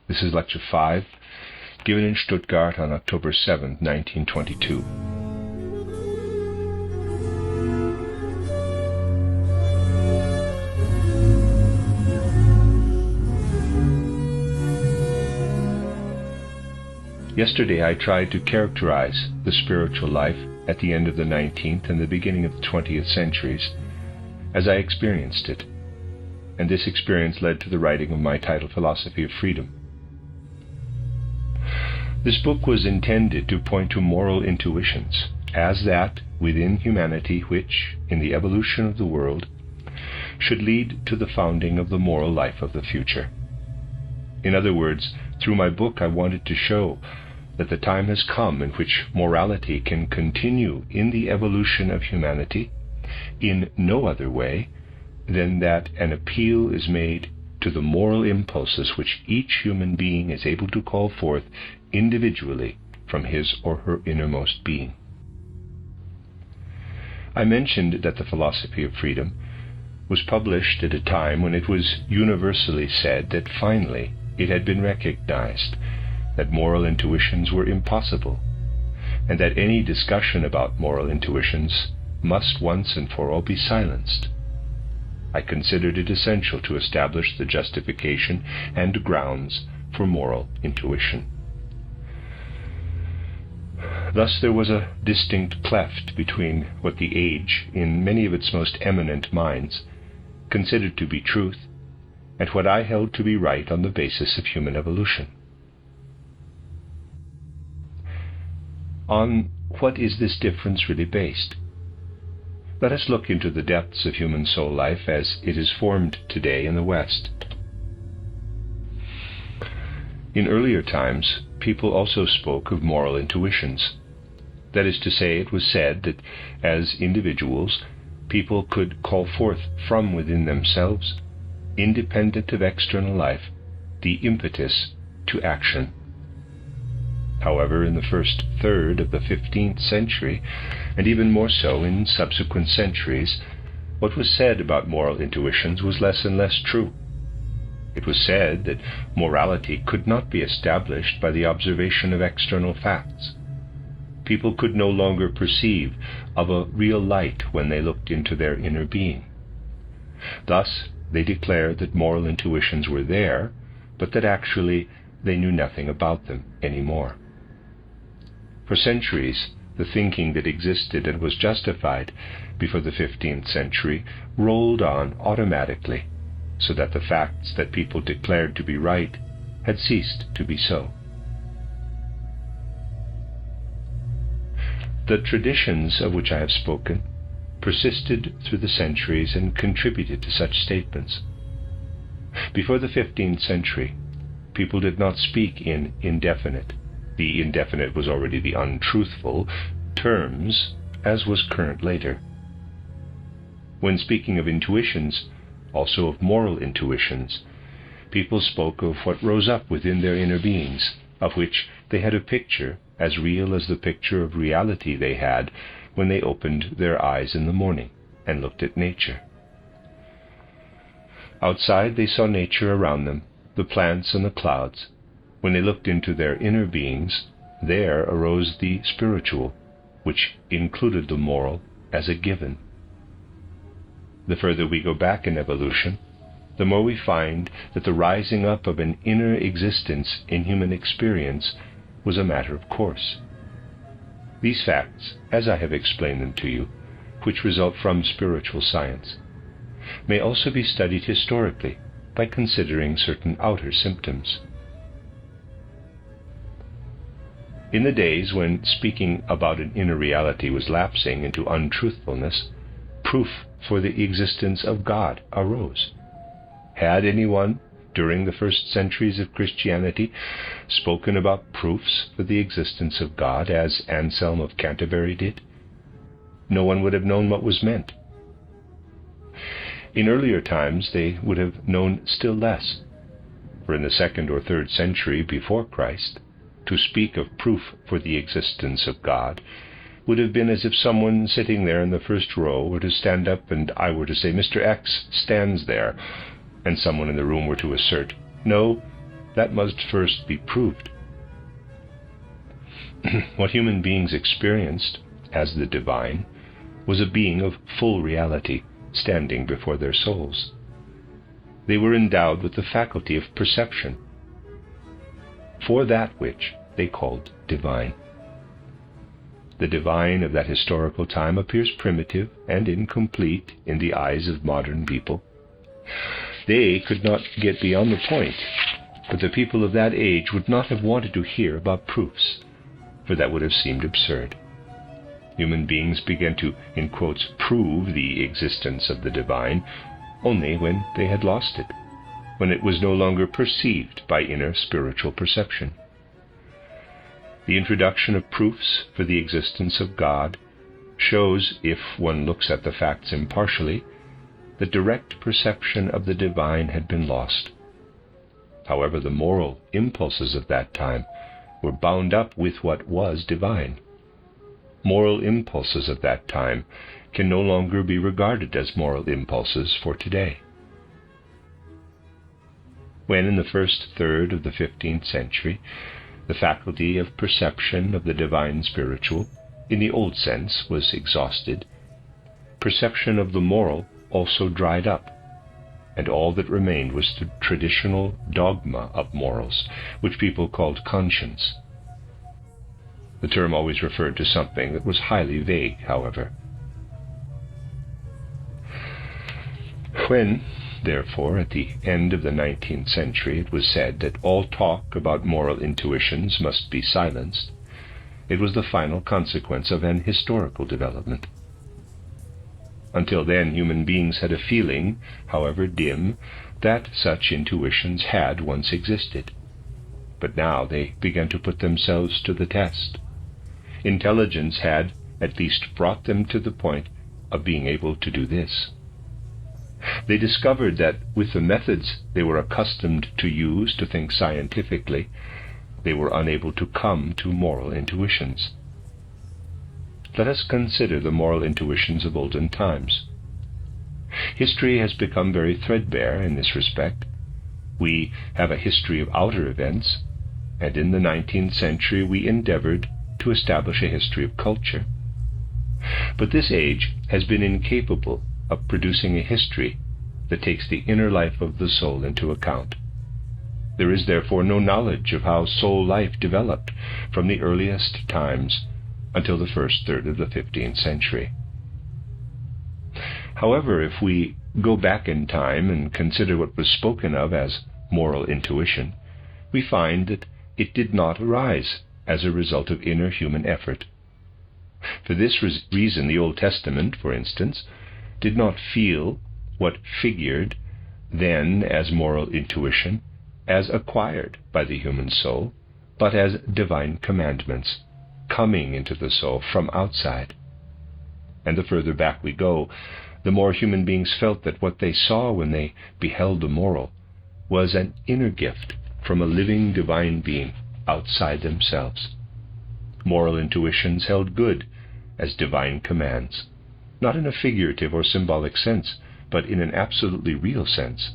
This is Lecture 5, given in Stuttgart on October 7, 1922. Yesterday I tried to characterize the spiritual life at the end of the 19th and the beginning of the 20th centuries as I experienced it, and this experience led to the writing of my title, Philosophy of Freedom. This book was intended to point to moral intuitions as that within humanity which, in the evolution of the world, should lead to the founding of the moral life of the future. In other words, through my book I wanted to show that the time has come in which morality can continue in the evolution of humanity in no other way than that an appeal is made to the moral impulses which each human being is able to call forth individually from his or her innermost being. I mentioned that the Philosophy of Freedom was published at a time when it was universally said that finally it had been recognized that moral intuitions were impossible, and that any discussion about moral intuitions must once and for all be silenced. I considered it essential to establish the justification and grounds for moral intuition. Thus there was a distinct cleft between what the age, in many of its most eminent minds, considered to be truth, and what I held to be right on the basis of human evolution. On what is this difference really based? Let us look into the depths of human soul life as it is formed today in the West. In earlier times, people also spoke of moral intuitions. That is to say, it was said that as individuals, people could call forth from within themselves, independent of external life, the impetus to action. However, in the first third of the 15th century, and even more so in subsequent centuries, what was said about moral intuitions was less and less true. It was said that morality could not be established by the observation of external facts. People could no longer perceive of a real light when they looked into their inner being. Thus, they declared that moral intuitions were there, but that actually they knew nothing about them anymore. For centuries, the thinking that existed and was justified before the 15th century rolled on automatically, so that the facts that people declared to be right had ceased to be so. The traditions of which I have spoken persisted through the centuries and contributed to such statements. Before the 15th century, people did not speak in indefinite. The indefinite was already the untruthful terms, as was current later. When speaking of intuitions, also of moral intuitions, people spoke of what rose up within their inner beings, of which they had a picture as real as the picture of reality they had when they opened their eyes in the morning and looked at nature. Outside they saw nature around them, the plants and the clouds. When they looked into their inner beings, there arose the spiritual, which included the moral as a given. The further we go back in evolution, the more we find that the rising up of an inner existence in human experience was a matter of course. These facts, as I have explained them to you, which result from spiritual science, may also be studied historically by considering certain outer symptoms. In the days when speaking about an inner reality was lapsing into untruthfulness, proof for the existence of God arose. Had anyone, during the first centuries of Christianity, spoken about proofs for the existence of God as Anselm of Canterbury did? No one would have known what was meant. In earlier times they would have known still less, for in the 2nd or 3rd century before Christ, to speak of proof for the existence of God would have been as if someone sitting there in the first row were to stand up and I were to say, "Mr. X stands there," and someone in the room were to assert, "No, that must first be proved. What human beings experienced as the divine was a being of full reality standing before their souls. They were endowed with the faculty of perception for that which they called divine. The divine of that historical time appears primitive and incomplete in the eyes of modern people. They could not get beyond the point, but the people of that age would not have wanted to hear about proofs, for that would have seemed absurd. Human beings began to, in quotes, prove the existence of the divine only when they had lost it, when it was no longer perceived by inner spiritual perception. The introduction of proofs for the existence of God shows, if one looks at the facts impartially, that direct perception of the divine had been lost. However, the moral impulses of that time were bound up with what was divine. Moral impulses of that time can no longer be regarded as moral impulses for today. When, in the first third of the 15th century, the faculty of perception of the divine spiritual, in the old sense, was exhausted, perception of the moral also dried up, and all that remained was the traditional dogma of morals, which people called conscience. The term always referred to something that was highly vague, however. When, therefore, at the end of the 19th century it was said that all talk about moral intuitions must be silenced, it was the final consequence of an historical development. Until then, human beings had a feeling, however dim, that such intuitions had once existed. But now they began to put themselves to the test. Intelligence had at least brought them to the point of being able to do this. They discovered that with the methods they were accustomed to use to think scientifically, they were unable to come to moral intuitions. Let us consider the moral intuitions of olden times. History has become very threadbare in this respect. We have a history of outer events, and in the 19th century we endeavored to establish a history of culture. But this age has been incapable of producing a history that takes the inner life of the soul into account. There is therefore no knowledge of how soul life developed from the earliest times until the first third of the 15th century. However, if we go back in time and consider what was spoken of as moral intuition, we find that it did not arise as a result of inner human effort. For this reason, the Old Testament, for instance, did not feel what figured then as moral intuition as acquired by the human soul, but as divine commandments coming into the soul from outside. And the further back we go, the more human beings felt that what they saw when they beheld the moral was an inner gift from a living divine being outside themselves. Moral intuitions held good as divine commands, not in a figurative or symbolic sense, but in an absolutely real sense.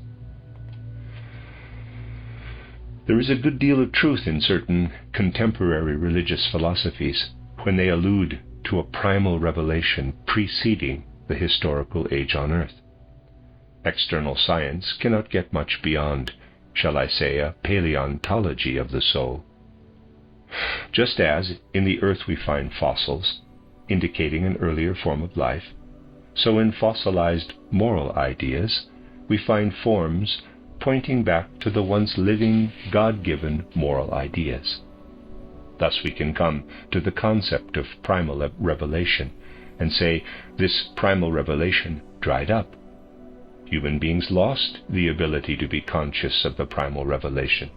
There is a good deal of truth in certain contemporary religious philosophies when they allude to a primal revelation preceding the historical age on earth. External science cannot get much beyond, shall I say, a paleontology of the soul. Just as in the earth we find fossils, indicating an earlier form of life, so in fossilized moral ideas we find forms pointing back to the once living, God-given moral ideas. Thus we can come to the concept of primal revelation and say this primal revelation dried up. Human beings lost the ability to be conscious of the primal revelation.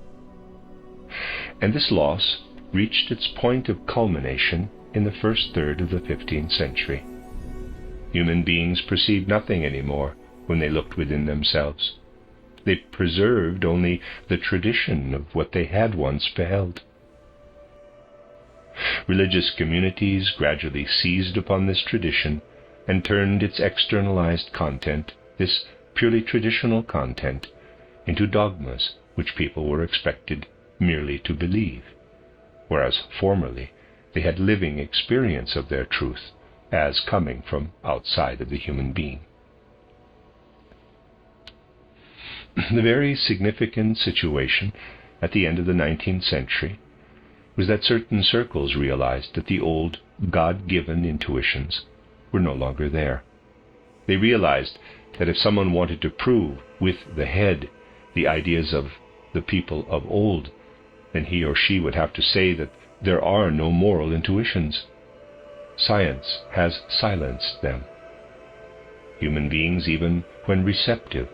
And this loss reached its point of culmination in the first third of the 15th century. Human beings perceived nothing anymore when they looked within themselves. They preserved only the tradition of what they had once beheld. Religious communities gradually seized upon this tradition and turned its externalized content, this purely traditional content, into dogmas which people were expected merely to believe, whereas formerly they had living experience of their truth as coming from outside of the human being. The very significant situation at the end of the 19th century was that certain circles realized that the old God-given intuitions were no longer there. They realized that if someone wanted to prove with the head the ideas of the people of old, then he or she would have to say that there are no moral intuitions. Science has silenced them. Human beings, even when receptive,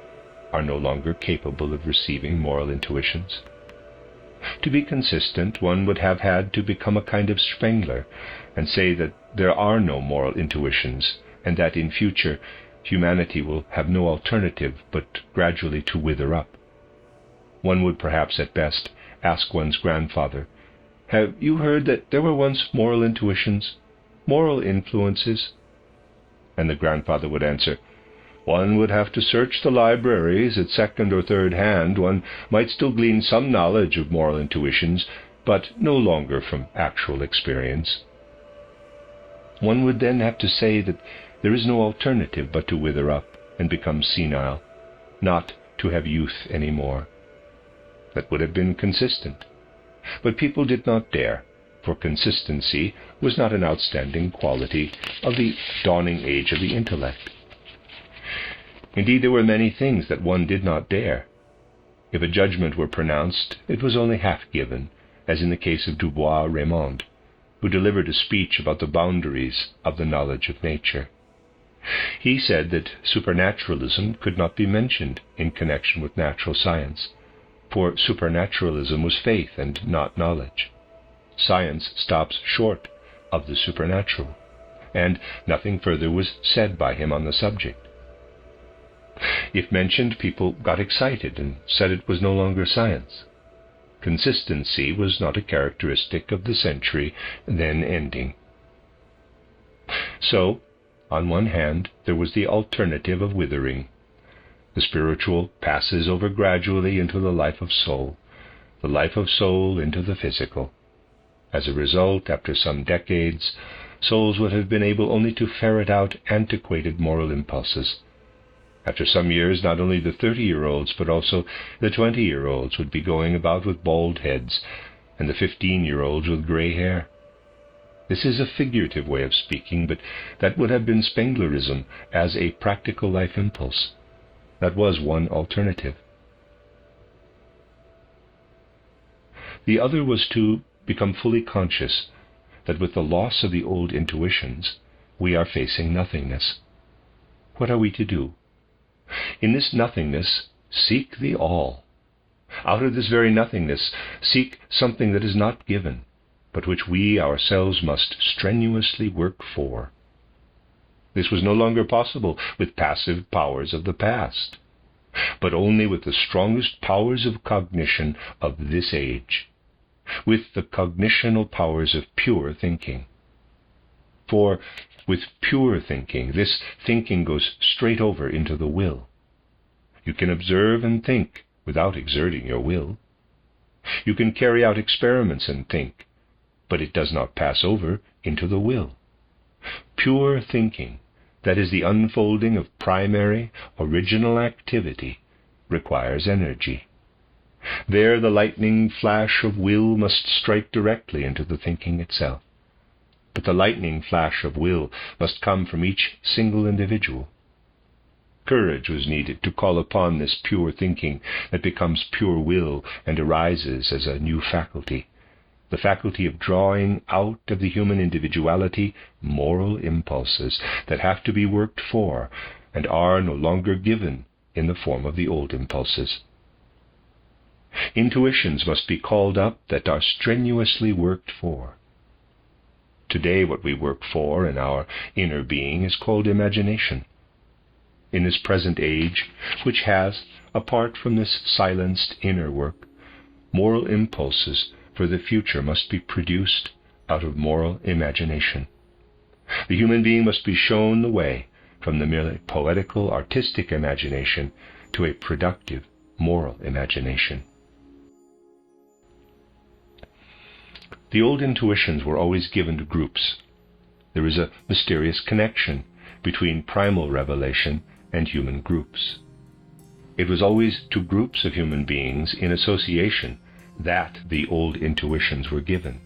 are no longer capable of receiving moral intuitions. To be consistent, one would have had to become a kind of Spengler and say that there are no moral intuitions, and that in future humanity will have no alternative but gradually to wither up. One would perhaps at best ask one's grandfather, "Have you heard that there were once moral intuitions, moral influences?" And the grandfather would answer, "One would have to search the libraries at second or third hand. One might still glean some knowledge of moral intuitions, but no longer from actual experience." One would then have to say that there is no alternative but to wither up and become senile, not to have youth any more. That would have been consistent. But people did not dare, for consistency was not an outstanding quality of the dawning age of the intellect. Indeed, there were many things that one did not dare. If a judgment were pronounced, it was only half given, as in the case of Dubois-Reymond, who delivered a speech about the boundaries of the knowledge of nature. He said that supernaturalism could not be mentioned in connection with natural science, for supernaturalism was faith and not knowledge. Science stops short of the supernatural, and nothing further was said by him on the subject. If mentioned, people got excited and said it was no longer science. Consistency was not a characteristic of the century then ending. So, on one hand, there was the alternative of withering. The spiritual passes over gradually into the life of soul into the physical. As a result, after some decades, souls would have been able only to ferret out antiquated moral impulses. After some years, not only the 30-year-olds, but also the 20-year-olds would be going about with bald heads, and the 15-year-olds with gray hair. This is a figurative way of speaking, but that would have been Spenglerism as a practical life impulse. That was one alternative. The other was to become fully conscious that with the loss of the old intuitions, we are facing nothingness. What are we to do? In this nothingness, seek the all. Out of this very nothingness, seek something that is not given, but which we ourselves must strenuously work for. This was no longer possible with passive powers of the past, but only with the strongest powers of cognition of this age, with the cognitional powers of pure thinking. For with pure thinking, this thinking goes straight over into the will. You can observe and think without exerting your will. You can carry out experiments and think, but it does not pass over into the will. Pure thinking, that is the unfolding of primary, original activity, requires energy. There the lightning flash of will must strike directly into the thinking itself. But the lightning flash of will must come from each single individual. Courage was needed to call upon this pure thinking that becomes pure will and arises as a new faculty, the faculty of drawing out of the human individuality moral impulses that have to be worked for and are no longer given in the form of the old impulses. Intuitions must be called up that are strenuously worked for. Today, what we work for in our inner being is called imagination. In this present age, which has, apart from this silenced inner work, moral impulses for the future must be produced out of moral imagination. The human being must be shown the way from the merely poetical, artistic imagination to a productive, moral imagination. The old intuitions were always given to groups. There is a mysterious connection between primal revelation and human groups. It was always to groups of human beings in association that the old intuitions were given.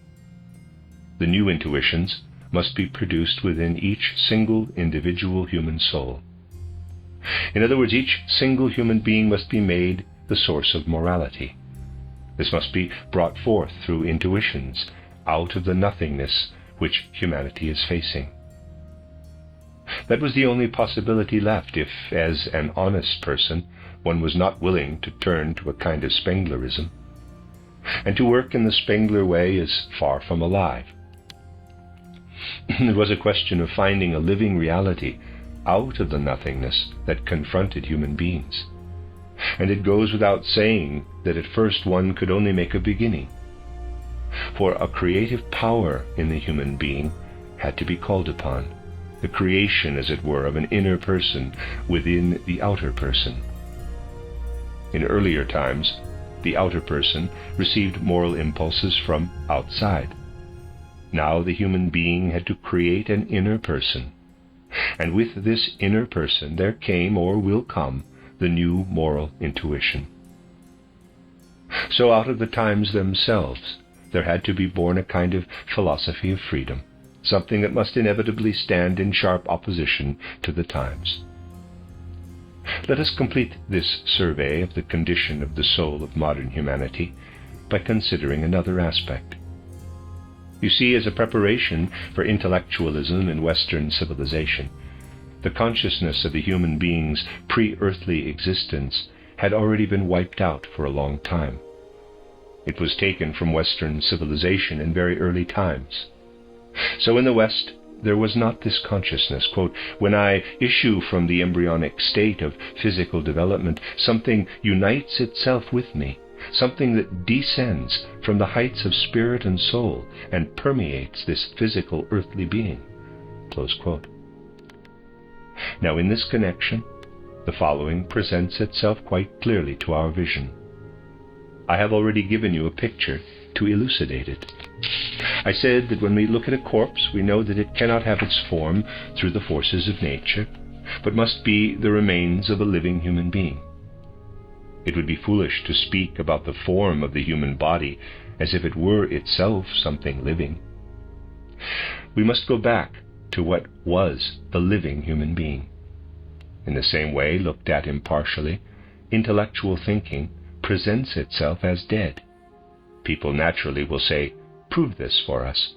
The new intuitions must be produced within each single individual human soul. In other words, each single human being must be made the source of morality. This must be brought forth through intuitions out of the nothingness which humanity is facing. That was the only possibility left if, as an honest person, one was not willing to turn to a kind of Spenglerism. And to work in the Spengler way is far from alive. It was a question of finding a living reality out of the nothingness that confronted human beings. And it goes without saying that at first one could only make a beginning. For a creative power in the human being had to be called upon, the creation, as it were, of an inner person within the outer person. In earlier times, the outer person received moral impulses from outside. Now the human being had to create an inner person, and with this inner person there came, or will come, the new moral intuition. So out of the times themselves, there had to be born a kind of philosophy of freedom, something that must inevitably stand in sharp opposition to the times. Let us complete this survey of the condition of the soul of modern humanity by considering another aspect. You see, as a preparation for intellectualism in Western civilization, the consciousness of the human being's pre-earthly existence had already been wiped out for a long time. It was taken from Western civilization in very early times. So in the West, there was not this consciousness, quote, "When I issue from the embryonic state of physical development, something unites itself with me, something that descends from the heights of spirit and soul and permeates this physical earthly being," close quote. Now in this connection, the following presents itself quite clearly to our vision. I have already given you a picture to elucidate it. I said that when we look at a corpse, we know that it cannot have its form through the forces of nature, but must be the remains of a living human being. It would be foolish to speak about the form of the human body as if it were itself something living. We must go back to what was the living human being. In the same way, looked at impartially, intellectual thinking presents itself as dead. People naturally will say, "Prove this for us."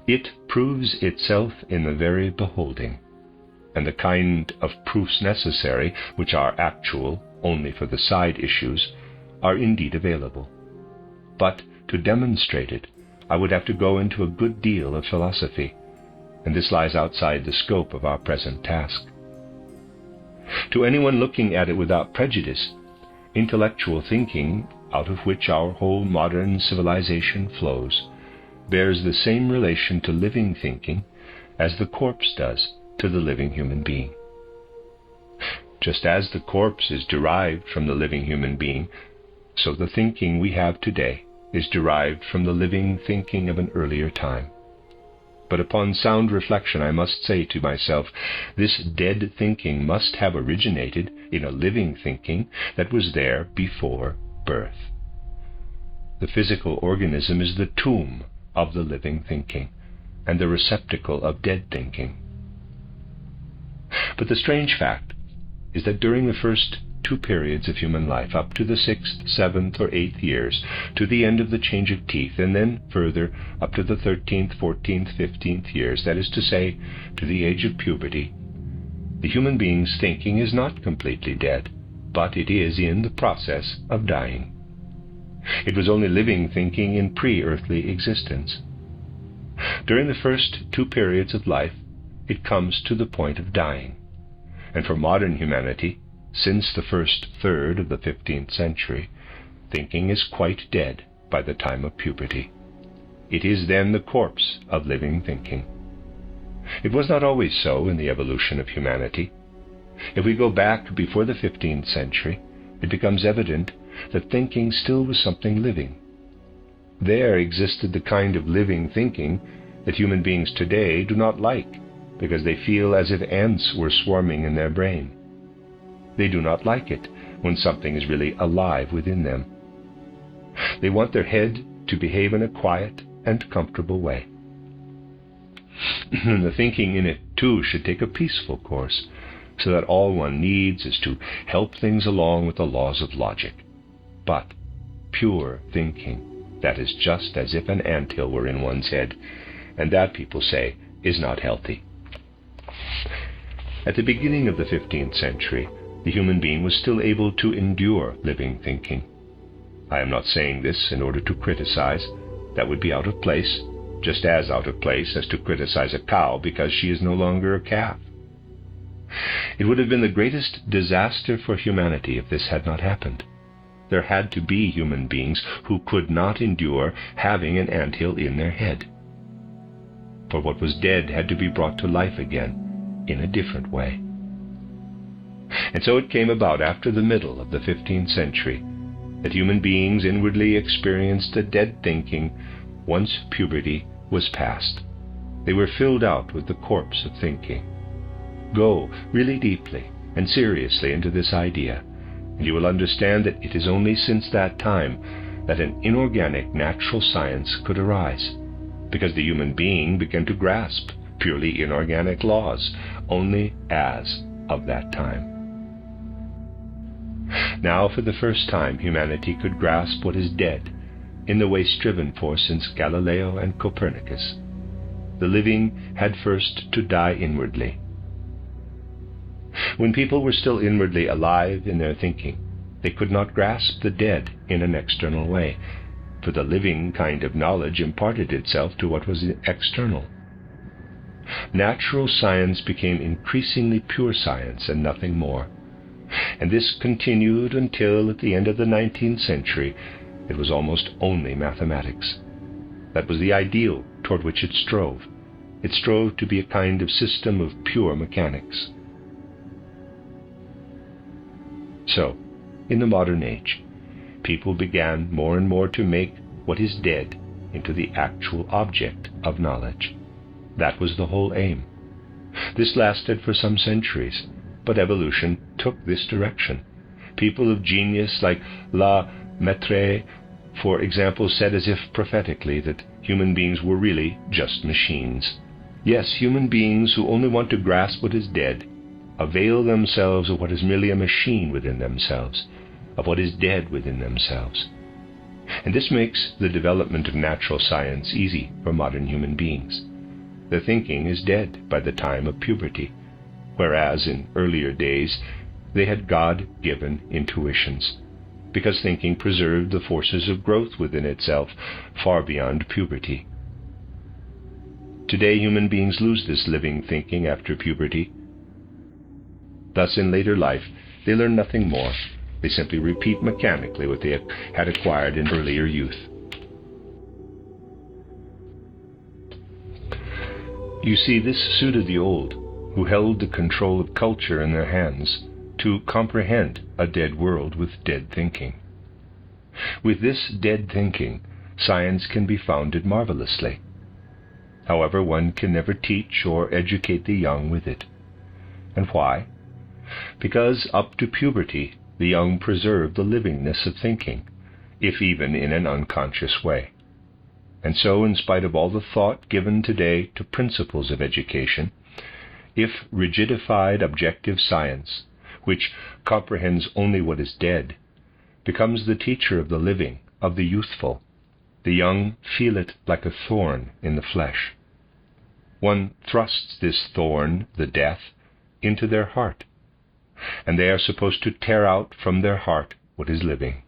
It proves itself in the very beholding, and the kind of proofs necessary, which are actual only for the side issues, are indeed available. But to demonstrate it, I would have to go into a good deal of philosophy, and this lies outside the scope of our present task. To anyone looking at it without prejudice, intellectual thinking, out of which our whole modern civilization flows, bears the same relation to living thinking as the corpse does to the living human being. Just as the corpse is derived from the living human being, so the thinking we have today is derived from the living thinking of an earlier time. But upon sound reflection, I must say to myself, this dead thinking must have originated in a living thinking that was there before birth. The physical organism is the tomb of the living thinking, and the receptacle of dead thinking. But the strange fact is that during the first two periods of human life, up to the 6th, 7th, or 8th years, to the end of the change of teeth, and then further up to the 13th, 14th, 15th years, that is to say, to the age of puberty, the human being's thinking is not completely dead, but it is in the process of dying. It was only living thinking in pre-earthly existence. During the first two periods of life, it comes to the point of dying. And for modern humanity, since the first third of the 15th century, thinking is quite dead by the time of puberty. It is then the corpse of living thinking. It was not always so in the evolution of humanity. If we go back before the 15th century, it becomes evident that thinking still was something living. there existed the kind of living thinking that human beings today do not like, because they feel as if ants were swarming in their brain. They do not like it when something is really alive within them. They want their head to behave in a quiet and comfortable way. The thinking in it, too, should take a peaceful course, so that all one needs is to help things along with the laws of logic. But pure thinking, that is just as if an anthill were in one's head, and that, people say, is not healthy. At the beginning of the 15th century, the human being was still able to endure living thinking. I am not saying this in order to criticize. That would be out of place, just as out of place as to criticize a cow because she is no longer a calf. It would have been the greatest disaster for humanity if this had not happened. There had to be human beings who could not endure having an anthill in their head. For what was dead had to be brought to life again, in a different way. And so it came about after the middle of the 15th century that human beings inwardly experienced a dead thinking once puberty was past. They were filled out with the corpse of thinking. Go really deeply and seriously into this idea, and you will understand that it is only since that time that an inorganic natural science could arise, because the human being began to grasp purely inorganic laws only as of that time. Now, for the first time, humanity could grasp what is dead in the way striven for since Galileo and Copernicus. The living had first to die inwardly. When people were still inwardly alive in their thinking, they could not grasp the dead in an external way, for the living kind of knowledge imparted itself to what was external. Natural science became increasingly pure science and nothing more. And this continued until, at the end of the 19th century, it was almost only mathematics. That was the ideal toward which it strove. It strove to be a kind of system of pure mechanics. So, in the modern age, people began more and more to make what is dead into the actual object of knowledge. That was the whole aim. This lasted for some centuries, but evolution took this direction. People of genius like La Mettrie, for example, said as if prophetically that human beings were really just machines. Yes, human beings who only want to grasp what is dead avail themselves of what is merely a machine within themselves, of what is dead within themselves. And this makes the development of natural science easy for modern human beings. Their thinking is dead by the time of puberty, whereas in earlier days they had God-given intuitions, because thinking preserved the forces of growth within itself far beyond puberty. Today human beings lose this living thinking after puberty. Thus in later life they learn nothing more. They simply repeat mechanically what they had acquired in earlier youth. You see, this suited the old, who held the control of culture in their hands, to comprehend a dead world with dead thinking. With this dead thinking, science can be founded marvelously. However, one can never teach or educate the young with it. And why? Because up to puberty, the young preserve the livingness of thinking, if even in an unconscious way. And so, in spite of all the thought given today to principles of education, if rigidified objective science, which comprehends only what is dead, becomes the teacher of the living, of the youthful, the young feel it like a thorn in the flesh. One thrusts this thorn, the death, into their heart, and they are supposed to tear out from their heart what is living.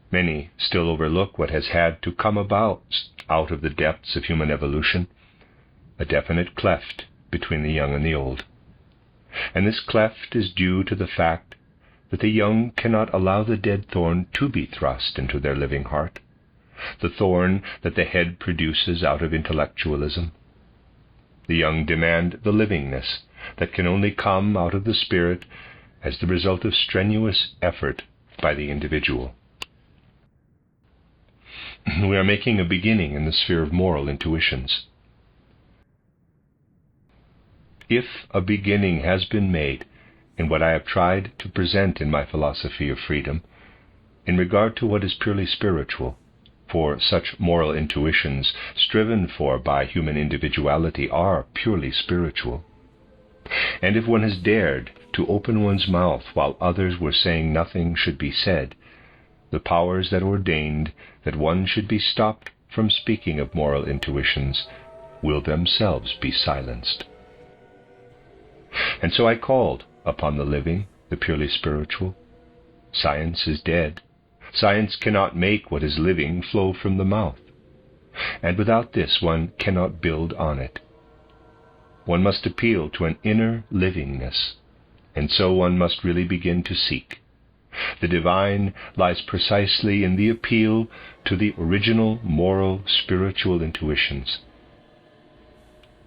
Many still overlook what has had to come about out of the depths of human evolution, a definite cleft between the young and the old. And this cleft is due to the fact that the young cannot allow the dead thorn to be thrust into their living heart, the thorn that the head produces out of intellectualism. The young demand the livingness that can only come out of the spirit as the result of strenuous effort by the individual. We are making a beginning in the sphere of moral intuitions. If a beginning has been made in what I have tried to present in my philosophy of freedom, in regard to what is purely spiritual, for such moral intuitions striven for by human individuality are purely spiritual, and if one has dared to open one's mouth while others were saying nothing should be said, the powers that ordained that one should be stopped from speaking of moral intuitions will themselves be silenced. And so I called upon the living, the purely spiritual. Science is dead. Science cannot make what is living flow from the mouth, and without this one cannot build on it. One must appeal to an inner livingness, and so one must really begin to seek. The divine lies precisely in the appeal to the original moral spiritual intuitions.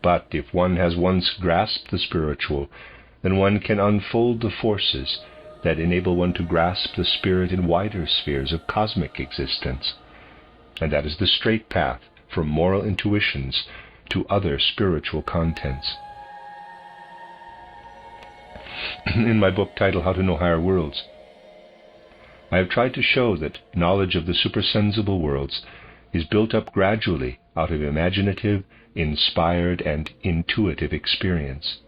But if one has once grasped the spiritual, then one can unfold the forces that enable one to grasp the spirit in wider spheres of cosmic existence, and that is the straight path from moral intuitions to other spiritual contents. In my book titled How to Know Higher Worlds, I have tried to show that knowledge of the supersensible worlds is built up gradually out of imaginative, inspired, and intuitive experience.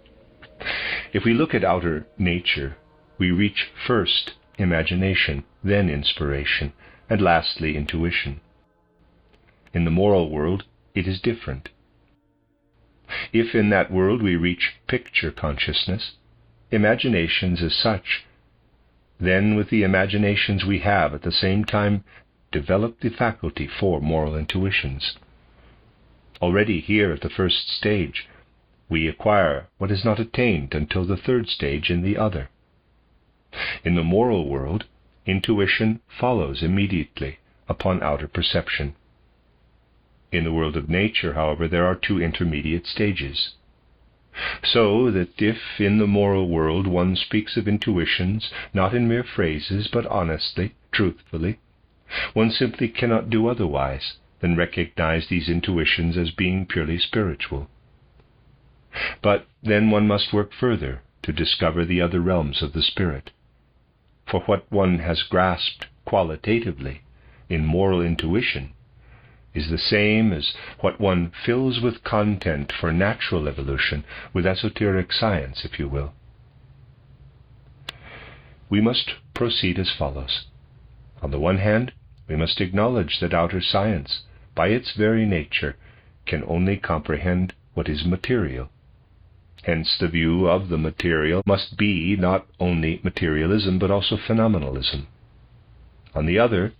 If we look at outer nature, we reach first imagination, then inspiration, and lastly intuition. In the moral world, it is different. If in that world we reach picture consciousness, imaginations as such, then with the imaginations we have at the same time develop the faculty for moral intuitions. Already here at the first stage, we acquire what is not attained until the third stage in the other. In the moral world, intuition follows immediately upon outer perception. In the world of nature, however, there are two intermediate stages. So that if in the moral world one speaks of intuitions, not in mere phrases, but honestly, truthfully, one simply cannot do otherwise than recognize these intuitions as being purely spiritual. But then one must work further to discover the other realms of the spirit. For what one has grasped qualitatively in moral intuition is the same as what one fills with content for natural evolution, with esoteric science, if you will. We must proceed as follows. On the one hand, we must acknowledge that outer science, by its very nature, can only comprehend what is material. Hence the view of the material must be not only materialism, but also phenomenalism. On the other,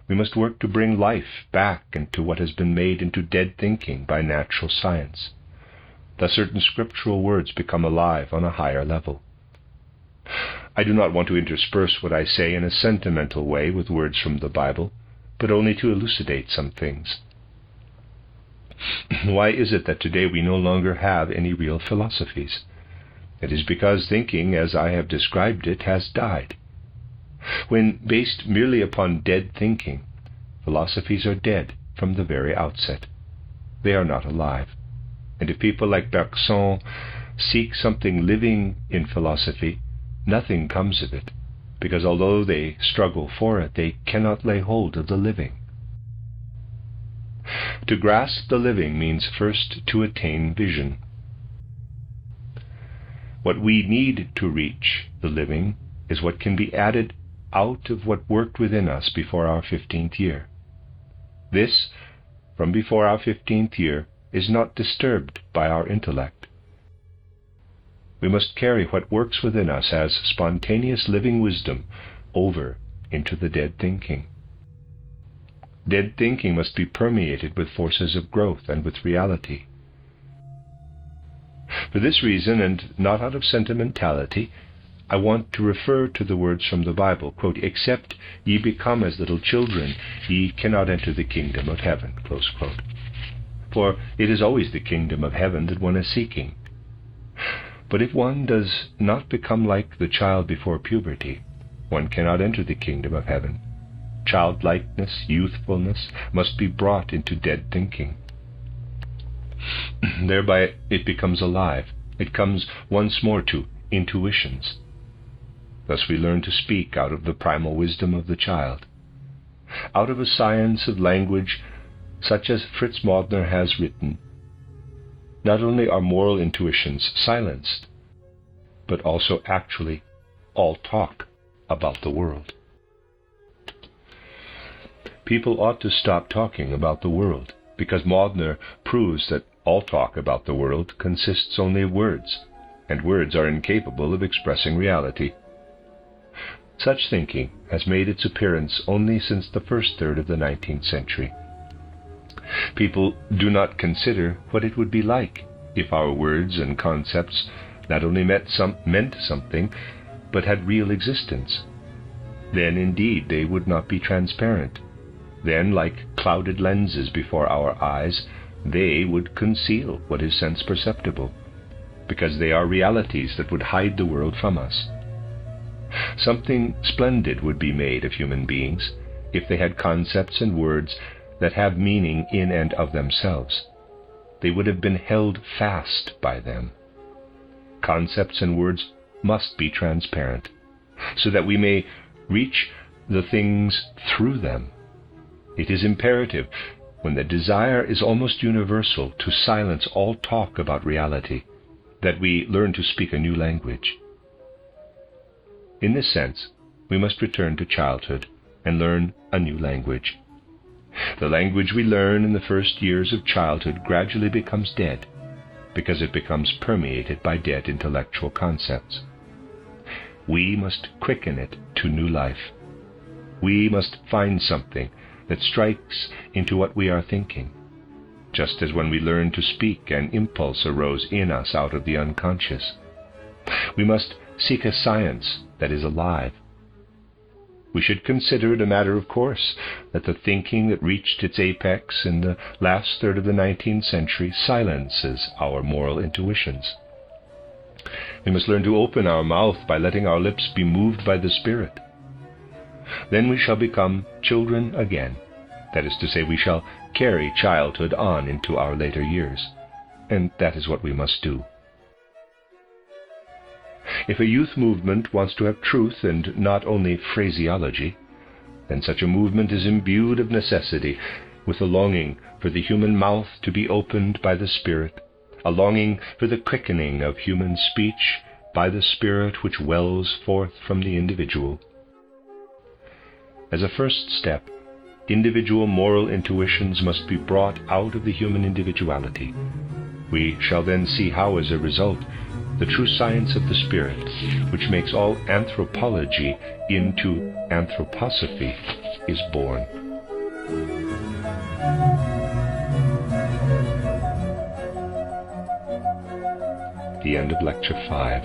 we must work to bring life back into what has been made into dead thinking by natural science. Thus certain scriptural words become alive on a higher level. I do not want to intersperse what I say in a sentimental way with words from the Bible, but only to elucidate some things. Why is it that today we no longer have any real philosophies? It is because thinking, as I have described it, has died. When based merely upon dead thinking, philosophies are dead from the very outset. They are not alive. And if people like Bergson seek something living in philosophy, nothing comes of it, because although they struggle for it, they cannot lay hold of the living. To grasp the living means first to attain vision. What we need to reach the living is what can be added out of what worked within us before our 15th year. This, from before our 15th year, is not disturbed by our intellect. We must carry what works within us as spontaneous living wisdom over into the dead thinking. Dead thinking must be permeated with forces of growth and with reality. For this reason, and not out of sentimentality, I want to refer to the words from the Bible, quote, "Except ye become as little children, ye cannot enter the kingdom of heaven," close quote. For it is always the kingdom of heaven that one is seeking. But if one does not become like the child before puberty, one cannot enter the kingdom of heaven. childlikeness, youthfulness, must be brought into dead thinking. Thereby it becomes alive. It comes once more to intuitions. Thus we learn to speak out of the primal wisdom of the child. Out of a science of language such as Fritz Maudner has written, not only are moral intuitions silenced, but also actually all talk about the world. People ought to stop talking about the world, because Maudner proves that all talk about the world consists only of words, and words are incapable of expressing reality. Such thinking has made its appearance only since the first third of the 19th century. People do not consider what it would be like if our words and concepts not only meant something, but had real existence. Then indeed they would not be transparent. Then, like clouded lenses before our eyes, they would conceal what is sense perceptible, because they are realities that would hide the world from us. Something splendid would be made of human beings if they had concepts and words that have meaning in and of themselves. They would have been held fast by them. Concepts and words must be transparent, so that we may reach the things through them. It is imperative, when the desire is almost universal to silence all talk about reality, that we learn to speak a new language. In this sense, we must return to childhood and learn a new language. The language we learn in the first years of childhood gradually becomes dead, because it becomes permeated by dead intellectual concepts. We must quicken it to new life. We must find something that strikes into what we are thinking. Just as when we learned to speak, an impulse arose in us out of the unconscious. We must seek a science that is alive. We should consider it a matter of course that the thinking that reached its apex in the last third of the 19th century silences our moral intuitions. We must learn to open our mouth by letting our lips be moved by the Spirit. Then we shall become children again. That is to say, we shall carry childhood on into our later years, and that is what we must do. If a youth movement wants to have truth and not only phraseology, then such a movement is imbued of necessity with a longing for the human mouth to be opened by the Spirit, a longing for the quickening of human speech by the Spirit which wells forth from the individual. As a first step, individual moral intuitions must be brought out of the human individuality. We shall then see how, as a result, the true science of the Spirit, which makes all anthropology into anthroposophy, is born. The end of Lecture 5.